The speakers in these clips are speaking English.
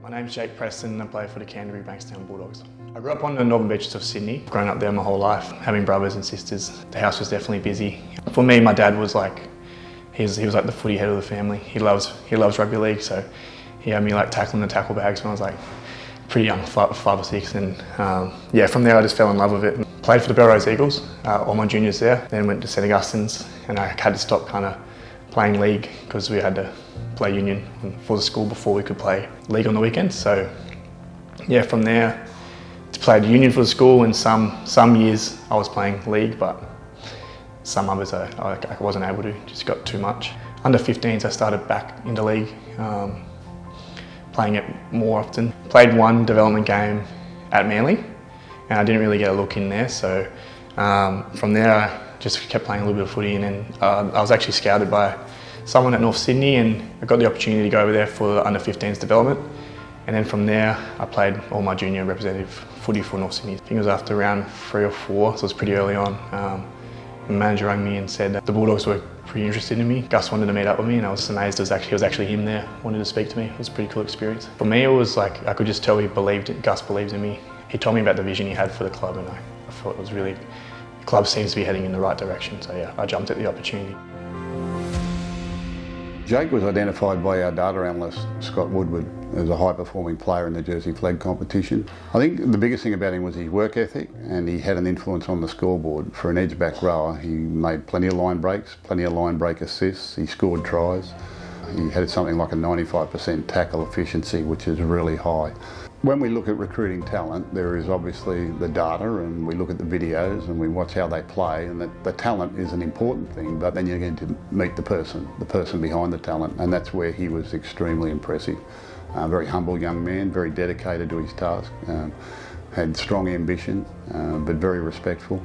My name's Preston and I play for the Canterbury-Bankstown Bulldogs. I grew up on the northern beaches of Sydney, grown up there my whole life, having brothers and sisters. The house was definitely busy. For me, my dad was like, he was like the footy head of the family. He loves rugby league, so he had me like tackling the tackle bags when I was like pretty young, five or six, and yeah, from there I just fell in love with it. Played for the Belmore Eagles, all my juniors there, then went to St Augustine's, and I had to stop kind of playing league because we had to play union for the school before we could play league on the weekends. So yeah, from there played union for the school, and some years I was playing league, but some others I wasn't able to, just got too much. Under 15s I started back into league, playing it more often. Played one development game at Manly and I didn't really get a look in there, so from there I just kept playing a little bit of footy, and then I was actually scouted by someone at North Sydney and I got the opportunity to go over there for the under 15s development, and then from there I played all my junior representative footy for North Sydney. I think it was after round 3 or 4, so it was pretty early on. The manager rang me and said that the Bulldogs were pretty interested in me. Gus wanted to meet up with me, and I was amazed it was actually him there, wanted to speak to me. It was a pretty cool experience. For me, it was like, I could just tell Gus believed in me. He told me about the vision he had for the club, and I thought it was really, the club seems to be heading in the right direction, so yeah, I jumped at the opportunity. Jake was identified by our data analyst, Scott Woodward, as a high-performing player in the Jersey Flag competition. I think the biggest thing about him was his work ethic, and he had an influence on the scoreboard. For an edge-back rower, he made plenty of line breaks, plenty of line break assists, he scored tries. He had something like a 95% tackle efficiency, which is really high. When we look at recruiting talent, there is obviously the data, and we look at the videos and we watch how they play, and the talent is an important thing, but then you're going to meet the person behind the talent, and that's where he was extremely impressive. Very humble young man, very dedicated to his task, had strong ambition, but very respectful.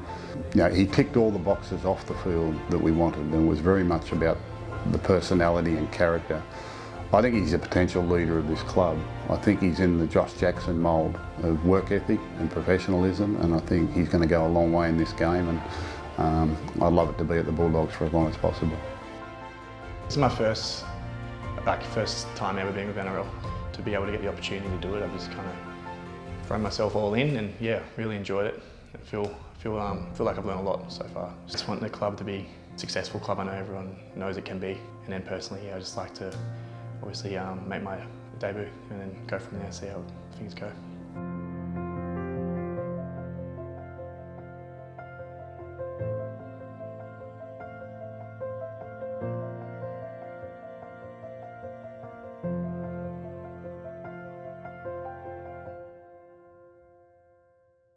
You know, he ticked all the boxes off the field that we wanted, and was very much about the personality and character. I think he's a potential leader of this club. I think he's in the Josh Jackson mould of work ethic and professionalism, and I think he's going to go a long way in this game, and I'd love it to be at the Bulldogs for as long as possible. This is my first time ever being with NRL. To be able to get the opportunity to do it, I've just kind of thrown myself all in, and yeah, really enjoyed it. I feel like I've learned a lot so far. Just want the club to be a successful club. I know everyone knows it can be, and then personally, I just like to obviously make my debut and then go from there, see how things go.